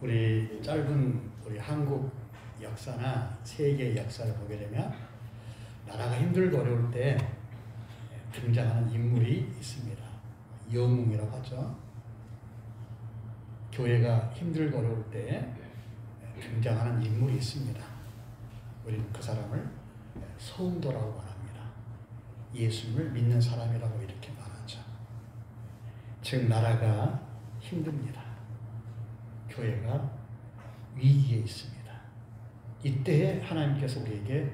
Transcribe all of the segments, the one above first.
우리 짧은 우리 한국 역사나 세계 역사를 보게 되면 나라가 힘들고 어려울 때 등장하는 인물이 있습니다. 영웅이라고 하죠. 교회가 힘들고 어려울 때 등장하는 인물이 있습니다. 우리는 그 사람을 성도라고 말합니다. 예수님을 믿는 사람이라고 이렇게 말하죠. 즉 나라가 힘듭니다. 교회가 위기에 있습니다. 이때에 하나님께서 우리에게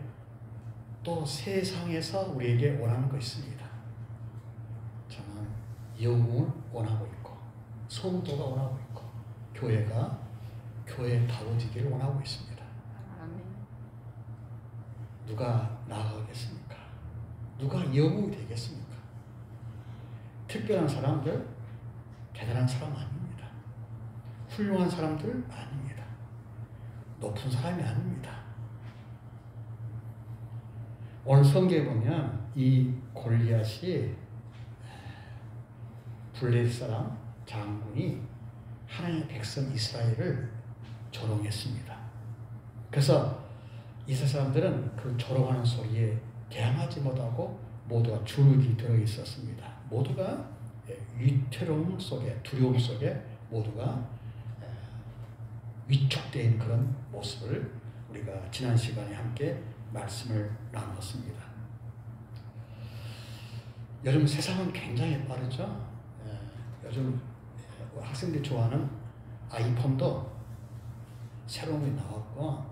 또 세상에서 우리에게 원하는 것이 있습니다. 저는 영웅을 원하고 있고 성도가 원하고 있고 교회가 교회다워지기를 원하고 있습니다. 아멘. 누가 나아가겠습니까? 누가 영웅이 되겠습니까? 특별한 사람들, 대단한 사람 아닙니다. 훌륭한 사람들 아닙니다. 높은 사람이 아닙니다. 오늘 성경에 보면 이 골리앗이 블레셋 사람 장군이 하나님의 백성 이스라엘을 조롱했습니다. 그래서 이스라엘 사람들은 그 조롱하는 소리에 대항하지 못하고 모두가 주눅이 들어 있었습니다. 모두가 위태로움 속에, 두려움 속에 모두가 위축된 그런 모습을 우리가 지난 시간에 함께 말씀을 나눴습니다. 요즘 세상은 굉장히 빠르죠. 요즘 학생들이 좋아하는 아이폰도 새로운 게 나왔고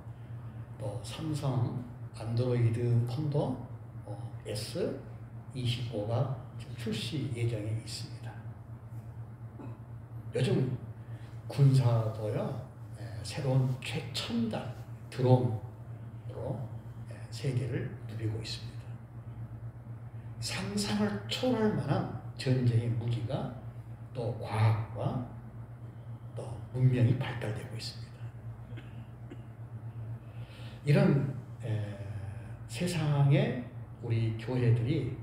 또 삼성 안드로이드 폰도 S25가 출시 예정에 있습니다. 요즘 군사도요 새로운 최첨단 드론으로 세계를 누비고 있습니다. 상상을 초월할 만한 전쟁의 무기가 또 과학과 또 문명이 발달되고 있습니다. 이런 세상에 우리 교회들이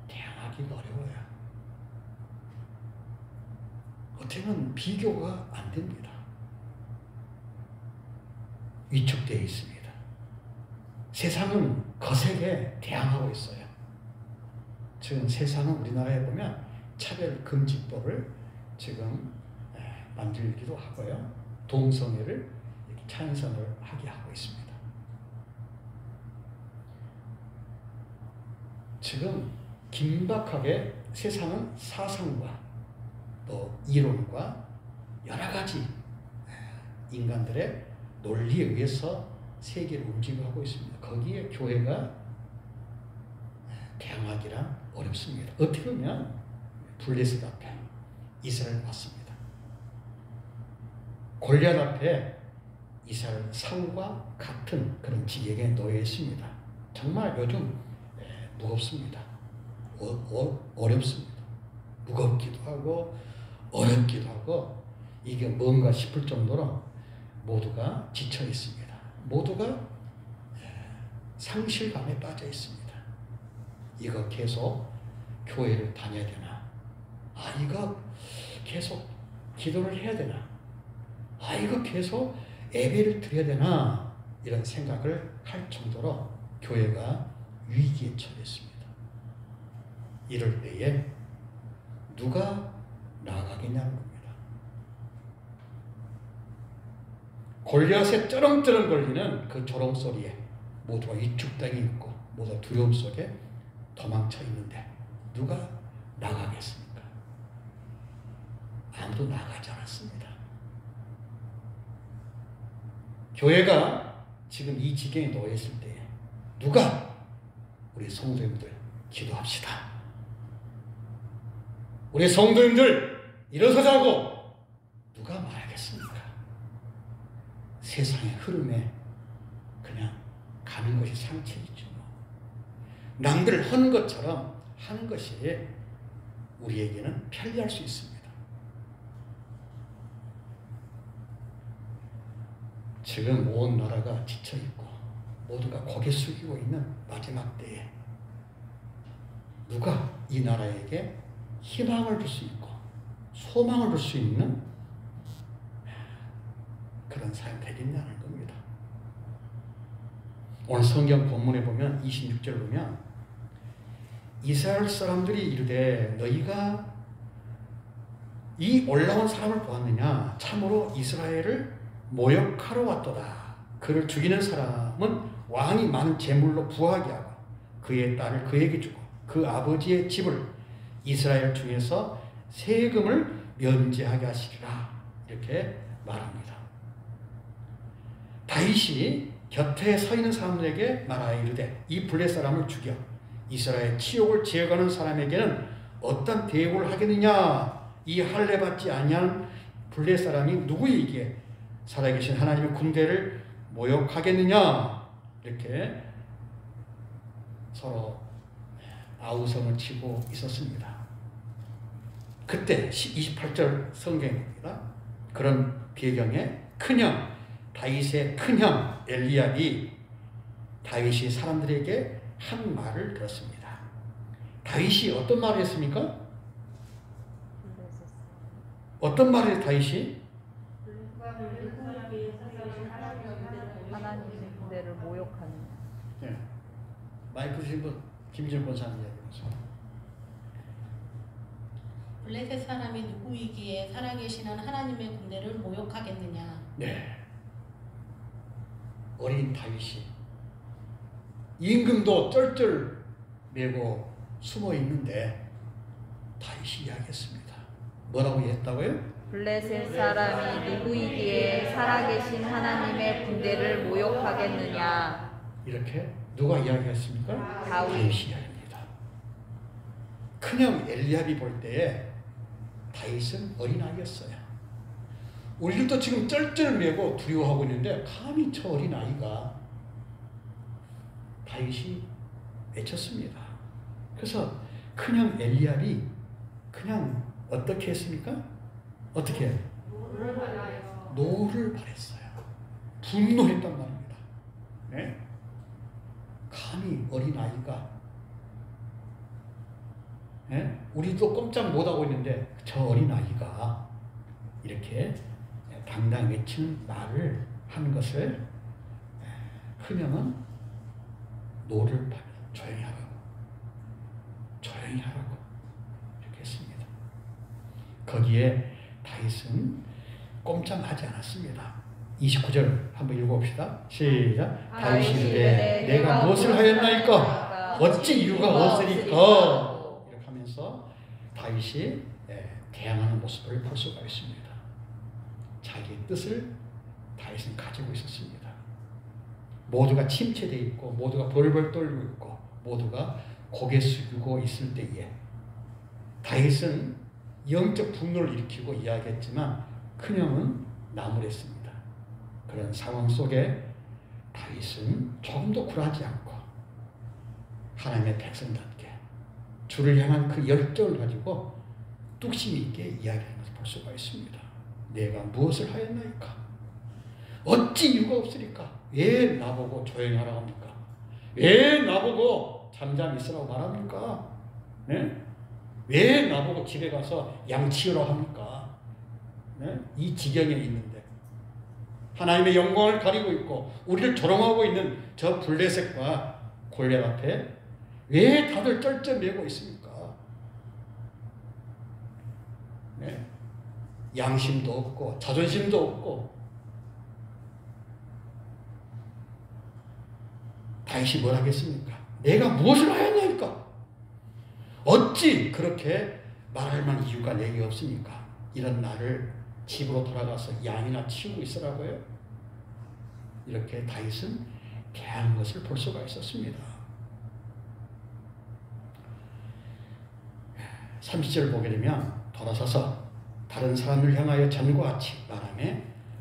대항하기가 어려워요. 어떻게 보면 비교가 안 됩니다. 위축되어 있습니다. 세상은 거세게 대항하고 있어요. 지금 세상은 우리나라에 보면 차별금지법을 지금 만들기도 하고요. 동성애를 이렇게 찬성을 하게 하고 있습니다. 지금 긴박하게 세상은 사상과 또 이론과 여러 가지 인간들의 논리에 의해서 세계를 움직이고 있습니다. 거기에 교회가 대항하기란 어렵습니다. 어떻게 보면 블레셋 앞에 이스라엘 맞습니다. 골리앗 앞에 이스라엘 상과 같은 그런 지경에 놓여 있습니다. 정말 요즘 무겁습니다. 어렵습니다. 무겁기도 하고 어렵기도 하고 이게 뭔가 싶을 정도로 모두가 지쳐 있습니다. 모두가 상실감에 빠져 있습니다. 이거 계속 교회를 다녀야 되나? 이거 계속 기도를 해야 되나? 이거 계속 예배를 드려야 되나? 이런 생각을 할 정도로 교회가 위기에 처했습니다. 이럴 때에 누가 나아가겠냐는 겁니다. 골리앗에 쩌렁쩌렁 걸리는 그 조롱 소리에 모두가 위축당해 있고 모두 두려움 속에 도망쳐 있는데 누가 나가겠습니까? 아무도 나가지 않았습니다. 교회가 지금 이 지경에 놓여 있을 때 누가 우리 성도님들 기도합시다. 우리 성도님들 일어서자고 누가 말하겠습니까? 세상의 흐름에 그냥 가는 것이 상책이죠. 남들 하는 것처럼 하는 것이 우리에게는 편리할 수 있습니다. 지금 온 나라가 지쳐있고 모두가 고개 숙이고 있는 마지막 때에 누가 이 나라에게 희망을 줄 수 있고 소망을 줄 수 있는 그런 사람이 되겠냐는 겁니다. 오늘 성경 본문에 보면 26절 보면 이스라엘 사람들이 이르되 너희가 이 올라온 사람을 보았느냐 참으로 이스라엘을 모욕하러 왔도다. 그를 죽이는 사람은 왕이 많은 재물로 부하게 하고 그의 딸을 그에게 주고 그 아버지의 집을 이스라엘 중에서 세금을 면제하게 하시리라. 이렇게 말합니다. 다윗이 곁에 서 있는 사람들에게 말하여 이르되 이 블레 사람을 죽여 이스라엘 치욕을 제거하는 사람에게는 어떤 대우를 하겠느냐. 이 할례 받지 아니한 블레 사람이 누구에게 살아계신 하나님의 군대를 모욕하겠느냐. 이렇게 서로 아우성을 치고 있었습니다. 그때 28절 성경입니다. 그런 배경에 큰형 다윗의 큰형 엘리압이 다윗이 사람들에게 한 말을 들었습니다. 다윗이 어떤 말을 했습니까? 어떤 말을 다윗이? 하나님의 군대를 모욕하는. 네. 마이크 주신 분 김진 권사님 이야기해보세요. 블레셋 사람이 누구이기에 살아계시는 하나님의 군대를 모욕하겠느냐. 네. 어린 다윗이 임금도 쩔쩔 매고 숨어 있는데 다윗이 이야기했습니다. 뭐라고 했다고요? 블레셋 사람이 누구이기에 살아계신 하나님의 군대를 모욕하겠느냐. 이렇게 누가 이야기했습니까? 다윗이 이야기합니다. 큰형 엘리압이 볼 때에 다윗은 어린아이였어요. 우리들도 지금 쩔쩔매고 두려워하고 있는데 감히 저 어린아이가 다윗이 외쳤습니다. 그래서 큰형 엘리압이 그냥 어떻게 했습니까? 어떻게? 노를 발했어요. 분노했단 말입니다. 네? 감히 어린아이가 네? 우리도 꼼짝 못하고 있는데 저 어린아이가 이렇게 당당 외치는 말을 하는 것을 큰형은 노를 발해 조용히 하라고 조용히 하라고 이렇게 했습니다. 거기에 다윗은 꼼짝하지 않았습니다. 29절 한번 읽어봅시다. 시작. 다윗이 이르되 내가 무엇을 하였나이까 어찌 이유가 없으리까. 이렇게 하면서 다윗이 대항하는 모습을 볼 수가 있습니다. 자기의 뜻을 다윗은 가지고 있었습니다. 모두가 침체되어 있고 모두가 벌벌 떨고 있고 모두가 고개 숙이고 있을 때에 다윗은 영적 분노를 일으키고 이야기했지만 큰형은 나무랬습니다. 그런 상황 속에 다윗은 조금도 굴하지 않고 하나님의 백성답게 주를 향한 그 열정을 가지고 뚝심 있게 이야기하는 것을 볼 수가 있습니다. 내가 무엇을 하였나이까? 어찌 이유가 없으리까? 왜 나보고 조용히 하라고 합니까? 왜 나보고 잠잠히 있으라고 말합니까? 네? 왜 나보고 집에 가서 양 치우라고 합니까? 네? 이 지경에 있는데 하나님의 영광을 가리고 있고 우리를 조롱하고 있는 저 블레셋과 골리앗 앞에 왜 다들 쩔쩔매고 있습니까? 네? 양심도 없고 자존심도 없고 다윗이 뭘 하겠습니까? 내가 무엇을 하였나이까? 어찌 그렇게 말할 만한 이유가 내게 없습니까? 이런 나를 집으로 돌아가서 양이나 치우고 있으라고요? 이렇게 다윗은 대한 것을 볼 수가 있었습니다. 30절 보게 되면 돌아서서 다른 사람을 향하여 전과 같이 말하며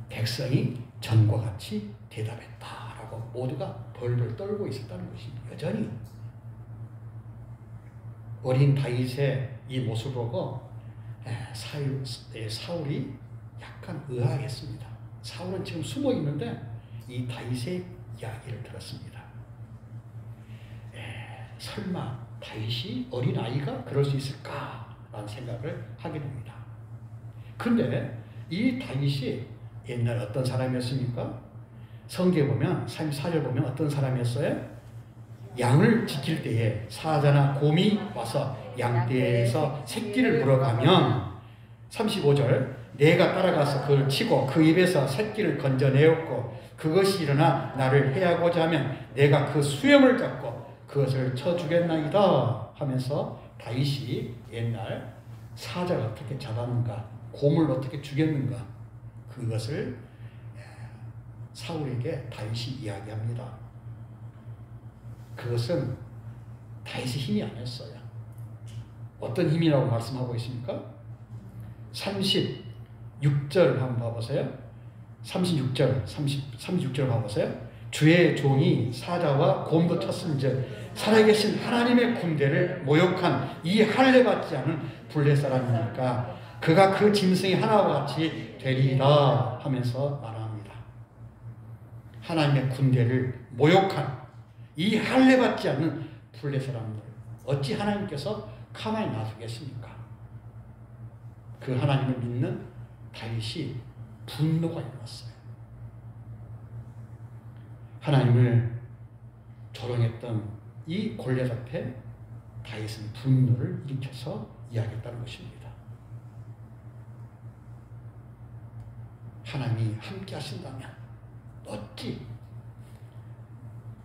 백성이 전과 같이 대답했다라고 모두가 벌벌 떨고 있었다는 것입니다. 여전히 어린 다윗의 이 모습을 보고 사울이 약간 의아했습니다. 사울은 지금 숨어 있는데 이 다윗의 이야기를 들었습니다. 설마 다윗이 어린아이가 그럴 수 있을까라는 생각을 하게 됩니다. 그런데 이 다윗이 옛날 어떤 사람이었습니까? 성경에 보면 34절 보면 어떤 사람이었어요? 양을 지킬 때에 사자나 곰이 와서 양떼에서 새끼를 물어가면 35절 내가 따라가서 그를 치고 그 입에서 새끼를 건져내었고 그것이 일어나 나를 해하고자 하면 내가 그 수염을 잡고 그것을 쳐주겠나이다 하면서 다윗이 옛날 사자를 어떻게 잡았는가, 곰을 어떻게 죽였는가, 그것을 사울에게 다윗이 이야기합니다. 그것은 다윗의 힘이 아니었어요. 어떤 힘이라고 말씀하고 있습니까? 36절 한번 봐보세요. 36절 봐보세요. 주의 종이 사자와 곰도 쳤은즉 살아계신 하나님의 군대를 모욕한 이 할례받지 않은 블레 사람이니까 그가 그 짐승이 하나와 같이 되리이다 하면서 말합니다. 하나님의 군대를 모욕한 이 할례받지 않는 블레 사람들 어찌 하나님께서 가만히 놔두겠습니까? 그 하나님을 믿는 다윗이 분노가 일어났어요. 하나님을 조롱했던 이 골리앗 앞에 다윗은 분노를 일으켜서 이야기했다는 것입니다. 하나님이 함께 하신다면 어찌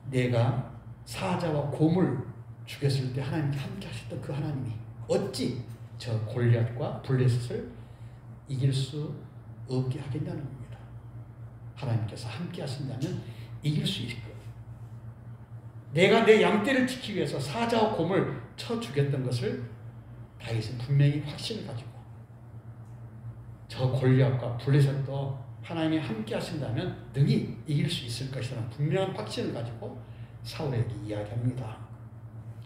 내가 사자와 곰을 죽였을 때 하나님께 함께 하셨던 그 하나님이 어찌 저 골리앗과 블레셋을 이길 수 없게 하겠냐는 겁니다. 하나님께서 함께 하신다면 이길 수 있을 거예요. 내가 내 양떼를 지키기 위해서 사자와 곰을 쳐 죽였던 것을 다윗은 분명히 확신을 가지고 저 골리앗과 블레셋도 하나님이 함께 하신다면 능히 이길 수 있을 것이라는 분명한 확신을 가지고 사울에게 이야기합니다.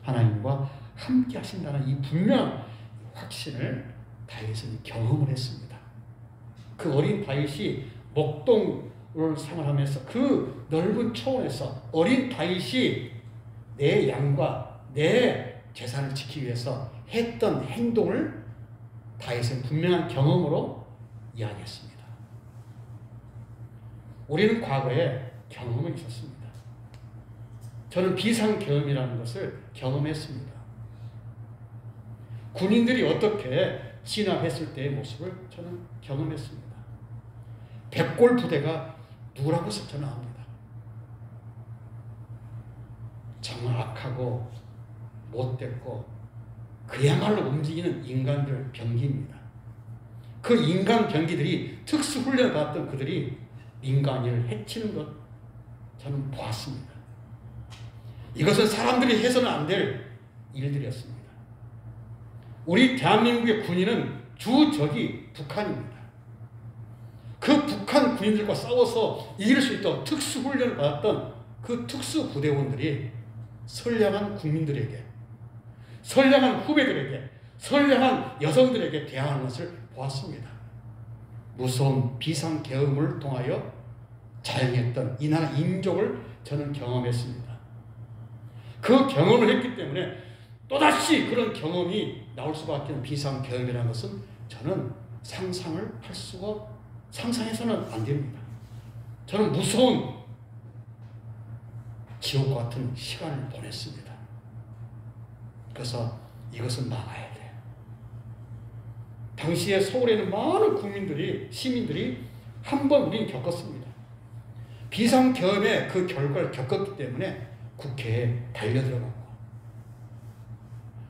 하나님과 함께 하신다는 이 분명한 확신을 다윗은 경험을 했습니다. 그 어린 다윗이 목동을 생활하면서 그 넓은 초원에서 어린 다윗이 내 양과 내 재산을 지키기 위해서 했던 행동을 다윗은 분명한 경험으로 이야기했습니다. 우리는 과거에 경험이 있었습니다. 저는 비상계엄이라는 것을 경험했습니다. 군인들이 어떻게 진압했을 때의 모습을 저는 경험했습니다. 백골 부대가 누구라고 해서 저는 압니다. 정말 악하고 못됐고 그야말로 움직이는 인간들 병기입니다. 그 인간 병기들이 특수훈련을 받았던 그들이 민간인을 해치는 것 저는 보았습니다. 이것은 사람들이 해서는 안 될 일들이었습니다. 우리 대한민국의 군인은 주적이 북한입니다. 그 북한 군인들과 싸워서 이길 수 있도록 특수훈련을 받았던 그 특수부대원들이 선량한 국민들에게, 선량한 후배들에게, 선량한 여성들에게 대항하는 것을 보았습니다. 무서운 비상계엄을 통하여 자행했던 이 나라 인족을 저는 경험했습니다. 그 경험을 했기 때문에 또다시 그런 경험이 나올 수밖에 없는 비상계엄이라는 것은 저는 상상해서는 안 됩니다. 저는 무서운 지옥 같은 시간을 보냈습니다. 그래서 이것은 막아야 돼요. 당시에 서울에는 많은 국민들이, 시민들이 한 번 우리는 겪었습니다. 비상계엄의 그 결과를 겪었기 때문에 국회에 달려들어갔고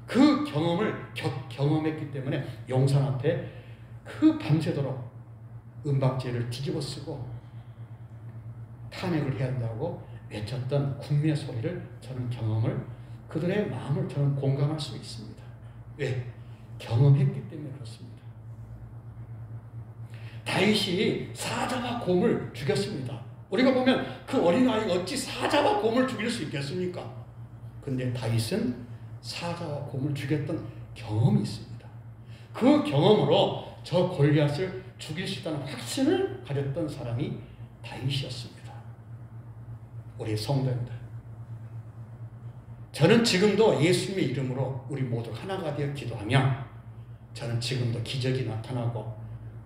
그 경험을 경험했기 때문에 용산 앞에 그 밤새도록 은박지를 뒤집어 쓰고 탄핵을 해야 한다고 외쳤던 국민의 소리를 저는 그들의 마음을 저는 공감할 수 있습니다. 왜? 경험했기 때문에 그렇습니다. 다윗이 사자와 곰을 죽였습니다. 우리가 보면 그 어린아이가 어찌 사자와 곰을 죽일 수 있겠습니까? 근데 다윗은 사자와 곰을 죽였던 경험이 있습니다. 그 경험으로 저 골리앗을 죽일 수 있다는 확신을 가졌던 사람이 다윗이었습니다. 우리 성도님들, 저는 지금도 예수님의 이름으로 우리 모두 하나가 되어 기도하며 저는 지금도 기적이 나타나고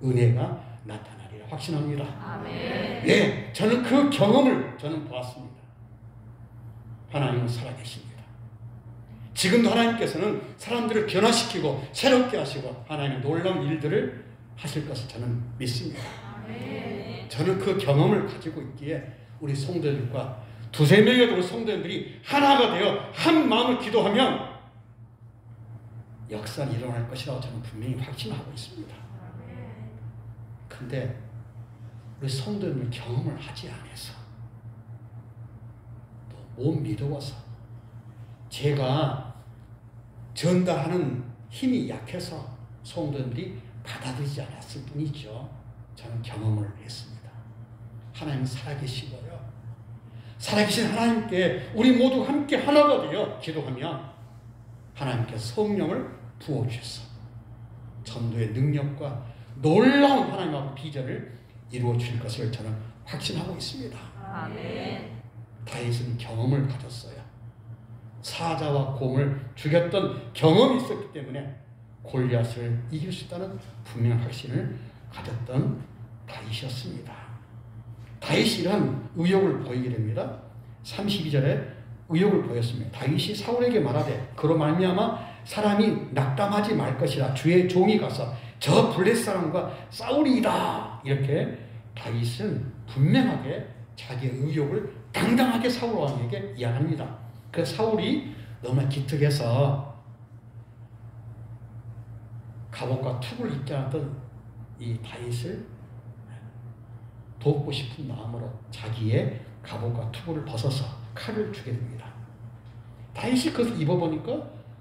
은혜가 나타나리라 확신합니다. 아멘. 예, 저는 그 경험을 보았습니다. 하나님은 살아계십니다. 지금도 하나님께서는 사람들을 변화시키고 새롭게 하시고 하나님의 놀라운 일들을 하실 것을 저는 믿습니다. 저는 그 경험을 가지고 있기에 우리 성도들과 두세 명이라도 우리 성도들이 하나가 되어 한 마음을 기도하면 역사는 일어날 것이라고 저는 분명히 확신하고 있습니다. 근데 우리 성도들은 경험을 하지 않아서 또 못 믿어서 제가 전달하는 힘이 약해서 성도들이 받아들이지 않았을 뿐이죠. 저는 경험을 했습니다. 하나님은 살아계시고요. 살아계신 하나님께 우리 모두 함께 하나가 되어 기도하면 하나님께서 성령을 부어주셔서 전도의 능력과 놀라운 하나님 앞 비전을 이루어 주실 것을 저는 확신하고 있습니다. 아멘. 다윗은 경험을 가졌어요. 사자와 곰을 죽였던 경험이 있었기 때문에 골리앗을 이길 수 있다는 분명한 확신을 가졌던 다윗이었습니다. 다윗이 이런 의욕을 보이게 됩니다. 32절에 의욕을 보였습니다. 다윗이 사울에게 말하되 그로 말미암아 사람이 낙담하지 말 것이라 주의 종이 가서 저 블레셋 사람과 싸우리이다. 이렇게 다윗은 분명하게 자기의 의욕을 당당하게 사울 왕에게 이야기합니다. 그 사울이 너무나 기특해서 갑옷과 툭을 입지 않았던 이 다윗을 돕고 싶은 마음으로 자기의 갑옷과 투구를 벗어서 칼을 주게 됩니다. 다윗이 그것을 입어보니까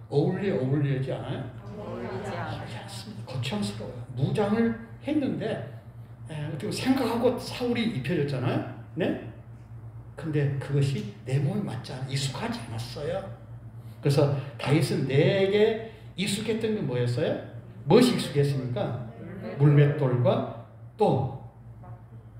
어울리지 않아요? 어울리지 않습니다. 거창스러워요. 무장을 했는데 어떻게 생각하고 사울이 입혀졌잖아요. 네? 근데 그것이 내 몸에 맞지 않아 익숙하지 않았어요. 그래서 다윗은 내게 익숙했던 게 뭐였어요? 무엇이 익숙했습니까? 물맷돌과 또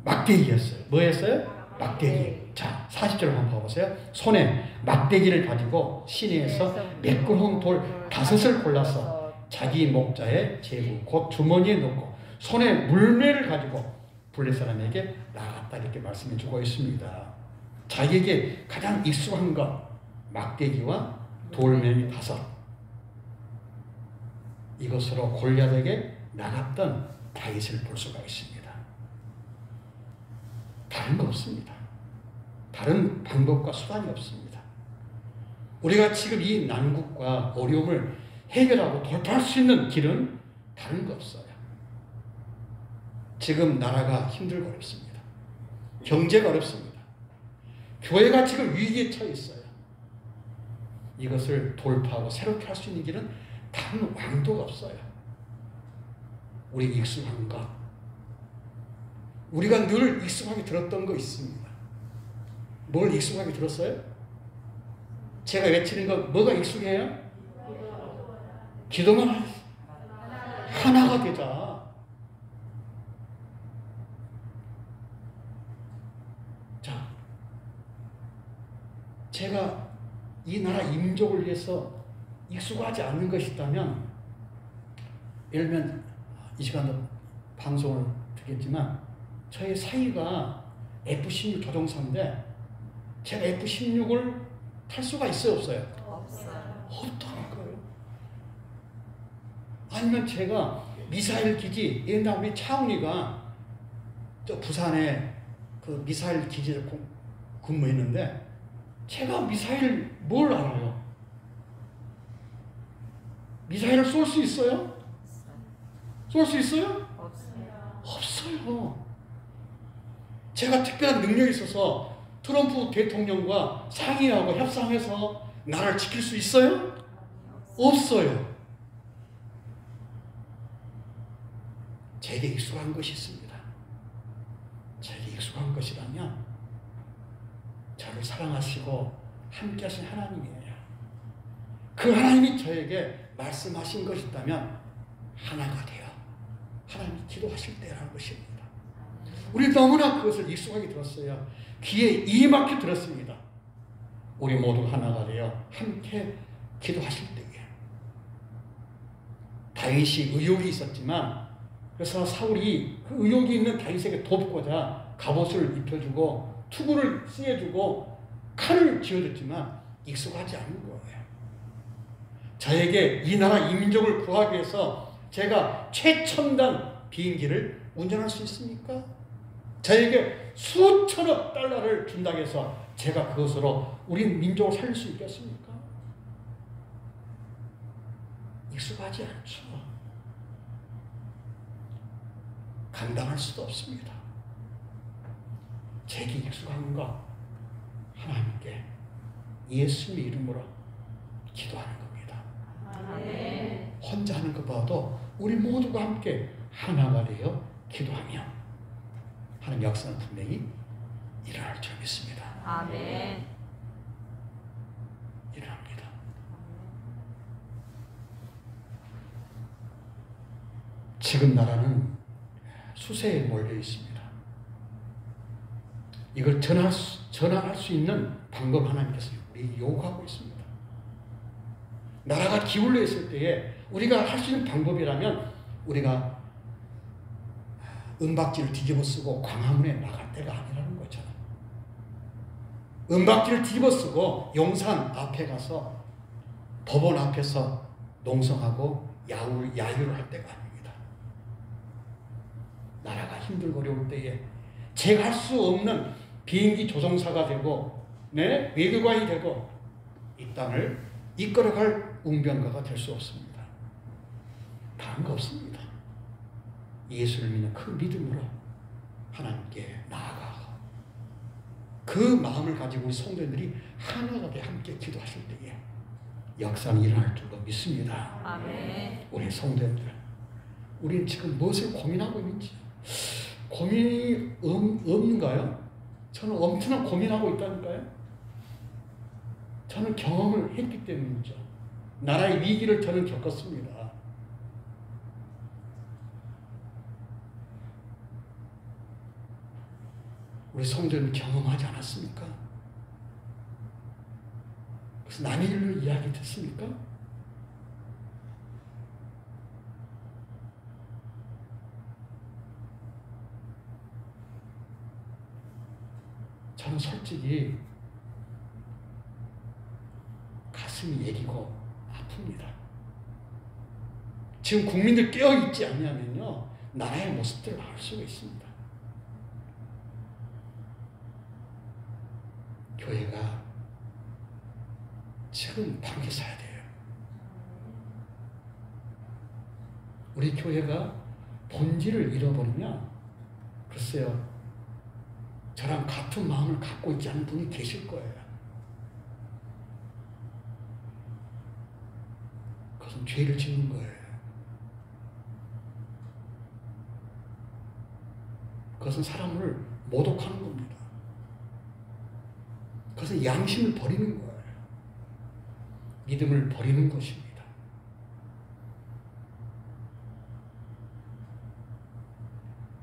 막대기였어요. 뭐였어요? 막대기. 자, 40절 한번 봐보세요. 손에 막대기를 가지고 시내에서 매끄러운 돌 5을 골라서 자기 목자의 제구 곧 주머니에 넣고 손에 물매를 가지고 블레셋 사람에게 나갔다 이렇게 말씀해 주고 있습니다. 자기에게 가장 익숙한 것 막대기와 돌멩이 5 이것으로 골리앗에게 나갔던 다윗을 볼 수가 있습니다. 다른 거 없습니다. 다른 방법과 수단이 없습니다. 우리가 지금 이 난국과 어려움을 해결하고 돌파할 수 있는 길은 다른 거 없어요. 지금 나라가 힘들고 어렵습니다. 경제가 어렵습니다. 교회가 지금 위기에 처해 있어요. 이것을 돌파하고 새롭게 할 수 있는 길은 다른 왕도가 없어요. 우리 익숙한 것, 우리가 늘 익숙하게 들었던 거 있습니다. 뭘 익숙하게 들었어요? 제가 외치는 거 뭐가 익숙해요? 기도만 하나가 되자. 자, 제가 이 나라 임족을 위해서 익숙하지 않는 것이 있다면, 예를 들면 이 시간도 방송을 듣겠지만 저의 사위가 F-16 조종사인데 제가 F-16을 탈 수가 있어요, 없어요? 없어요. 없다니까요. 아니면 제가 미사일 기지, 옛날 우리 차은이가 저 부산에 그 미사일 기지에 근무했는데 제가 미사일 뭘 알아요? 미사일을 쏠 수 있어요? 쏠 수 있어요? 없어요. 없어요. 제가 특별한 능력이 있어서 트럼프 대통령과 상의하고 협상해서 나라를 지킬 수 있어요? 없어요. 제게 익숙한 것이 있습니다. 제게 익숙한 것이라면 저를 사랑하시고 함께 하신 하나님이에요. 그 하나님이 저에게 말씀하신 것이 있다면 하나가 되어 하나님이 기도하실 때라는 것입니다. 우리 너무나 그것을 익숙하게 들었어요. 귀에 이 막혀 들었습니다. 우리 모두 하나가 되어 함께 기도하실 때에 다윗이 의욕이 있었지만 그래서 사울이 그 의욕이 있는 다윗에게 돕고자 갑옷을 입혀주고 투구를 씌워주고 칼을 쥐어줬지만 익숙하지 않은 거예요. 저에게 이 나라 이 민족을 구하기 위해서 제가 최첨단 비행기를 운전할 수 있습니까? 저에게 수천억 달러를 준다고 해서 제가 그것으로 우리 민족을 살릴 수 있겠습니까? 익숙하지 않죠. 감당할 수도 없습니다. 제게 익숙한 것 하나님께 예수님의 이름으로 기도하는 겁니다. 아멘. 혼자 하는 것보다도 우리 모두가 함께 하나가 되어 기도하며 하나님 역사는 분명히 일어날 줄 믿습니다. 아멘. 일어납니다. 지금 나라는 수세에 몰려 있습니다. 이걸 전환할 수 있는 방법 하나님께서 우리 요구하고 있습니다. 나라가 기울려 있을 때에 우리가 할 수 있는 방법이라면 우리가 은박지를 뒤집어 쓰고 광화문에 나갈 때가 아니라는 거잖아요. 은박지를 뒤집어 쓰고 용산 앞에 가서 법원 앞에서 농성하고 야유를 할 때가 아닙니다. 나라가 힘들고 어려울 때에 제가 할 수 없는 비행기 조종사가 되고 외교관이 되고 이 땅을 이끌어갈 웅변가가 될 수 없습니다. 다른 거 없습니다. 예수를 믿는 그 믿음으로 하나님께 나아가고 그 마음을 가지고 우리 성도들이 하나가 돼 함께 기도하실 때에 역사는 일어날 줄로 믿습니다. 아멘. 우리 성도들, 우리는 지금 무엇을 고민하고 있는지 고민이 없는가요? 저는 엄청난 고민하고 있다니까요. 저는 경험을 했기 때문이죠. 나라의 위기를 저는 겪었습니다. 우리 성도는 경험하지 않았습니까? 그래서 남의 일로 이야기 듣습니까? 저는 솔직히 가슴이 여리고 아픕니다. 지금 국민들 깨어있지 않냐면요 나라의 모습들을 알 수가 있습니다. 교회가 지금 방귀 사야 돼요. 우리 교회가 본질을 잃어버리면 글쎄요 저랑 같은 마음을 갖고 있지 않은 분이 계실 거예요. 그것은 죄를 짓는 거예요. 그것은 사람을 모독하는 겁니다. 그것은 양심을 버리는 거예요. 믿음을 버리는 것입니다.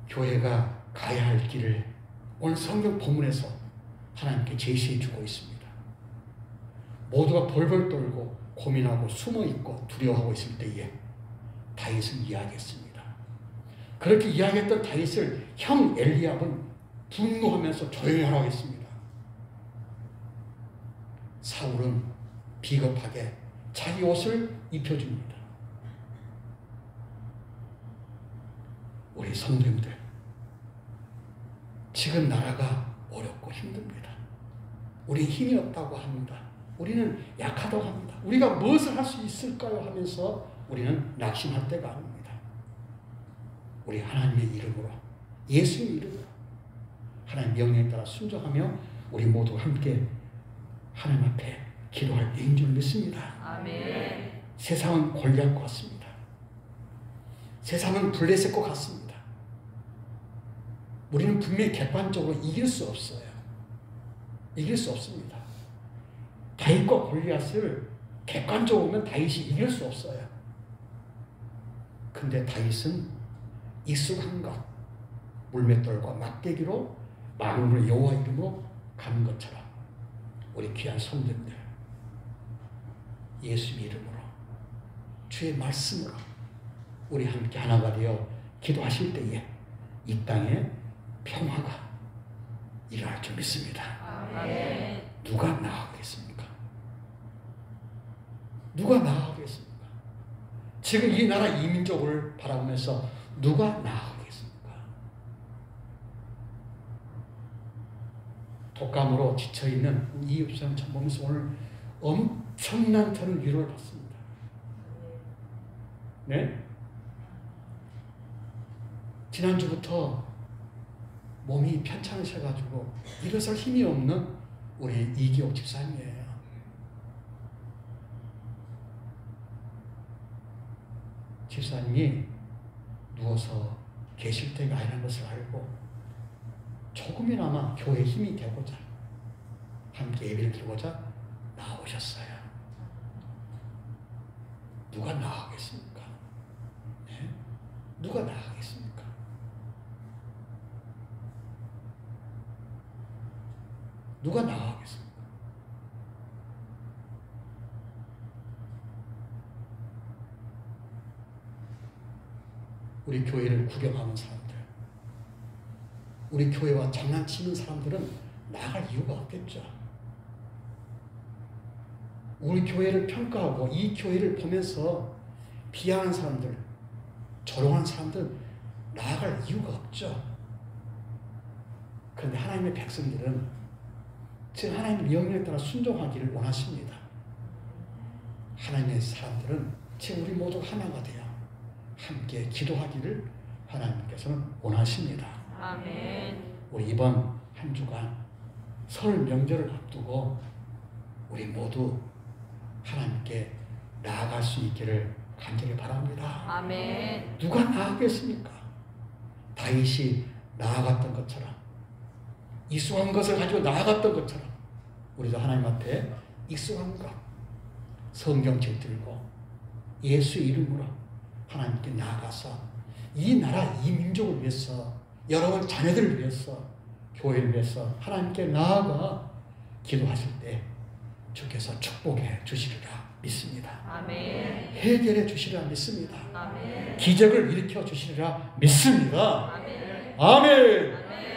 교회가 가야 할 길을 오늘 성경 본문에서 하나님께 제시해 주고 있습니다. 모두가 벌벌 떨고 고민하고 숨어있고 두려워하고 있을 때에 다윗은 이야기했습니다. 그렇게 이야기했던 다윗을 형 엘리압은 분노하면서 조용히 하라고 했습니다. 사울은 비겁하게 자기 옷을 입혀줍니다. 우리 성도님들 지금 나라가 어렵고 힘듭니다. 우리 힘이 없다고 합니다. 우리는 약하다고 합니다. 우리가 무엇을 할 수 있을까요? 하면서 우리는 낙심할 때가 아닙니다. 우리 하나님의 이름으로 예수의 이름으로 하나님 명령에 따라 순종하며 우리 모두 함께 하나님 앞에 기도할 때인 줄 믿습니다. 아멘. 세상은 골리앗과 같습니다. 세상은 블레셋과 같습니다. 우리는 분명히 객관적으로 이길 수 없어요. 이길 수 없습니다. 다윗과 골리앗을 객관적으로 보면 다윗이 이길 수 없어요. 근데 다윗은 익숙한 것, 물맷돌과 막대기로 만군의 여호와 이름으로 가는 것처럼 우리 귀한 성도들 예수의 이름으로 주의 말씀으로 우리 함께 하나가 되어 기도하실 때에 이 땅에 평화가 일어날 줄 믿습니다. 아멘. 누가 나아가겠습니까? 누가 나아가겠습니까? 지금 이 나라 이민족을 바라보면서 누가 나아가겠습니까? 독감으로 지쳐있는 이웃사람 참 보면서 오늘 엄청난 저는 위로를 받습니다. 네? 지난주부터 몸이 편찮으셔가지고 일어설 힘이 없는 우리 이기옥 집사님이에요. 집사님이 누워서 계실 때가 아니라는 것을 알고 조금이나마 교회에 힘이 되고자 함께 예배를 드리고자 나오셨어요. 누가 나아가겠습니까? 네? 누가 나아가겠습니까? 누가 나아가겠습니까? 우리 교회를 구경하는 사람들, 우리 교회와 장난치는 사람들은 나갈 이유가 없겠죠. 우리 교회를 평가하고 이 교회를 보면서 비하하는 사람들, 조롱하는 사람들 나아갈 이유가 없죠. 그런데 하나님의 백성들은 지금 하나님의 명령에 따라 순종하기를 원하십니다. 하나님의 사람들은 지금 우리 모두 하나가 되어 함께 기도하기를 하나님께서는 원하십니다. 아멘. 우리 이번 한 주간 설 명절을 앞두고 우리 모두 하나님께 나아갈 수 있기를 간절히 바랍니다. 아멘. 누가 나아가겠습니까? 다윗이 나아갔던 것처럼 익숙한 것을 가지고 나아갔던 것처럼 우리도 하나님 앞에 익숙한 것 성경책 들고 예수의 이름으로 하나님께 나아가서 이 나라 이 민족을 위해서 여러분 자녀들을 위해서 교회를 위해서 하나님께 나아가 기도하실 때 주께서 축복해 주시리라 믿습니다. 아멘. 해결해 주시리라 믿습니다. 아멘. 기적을 일으켜 주시리라 믿습니다. 아멘. 아멘. 아멘.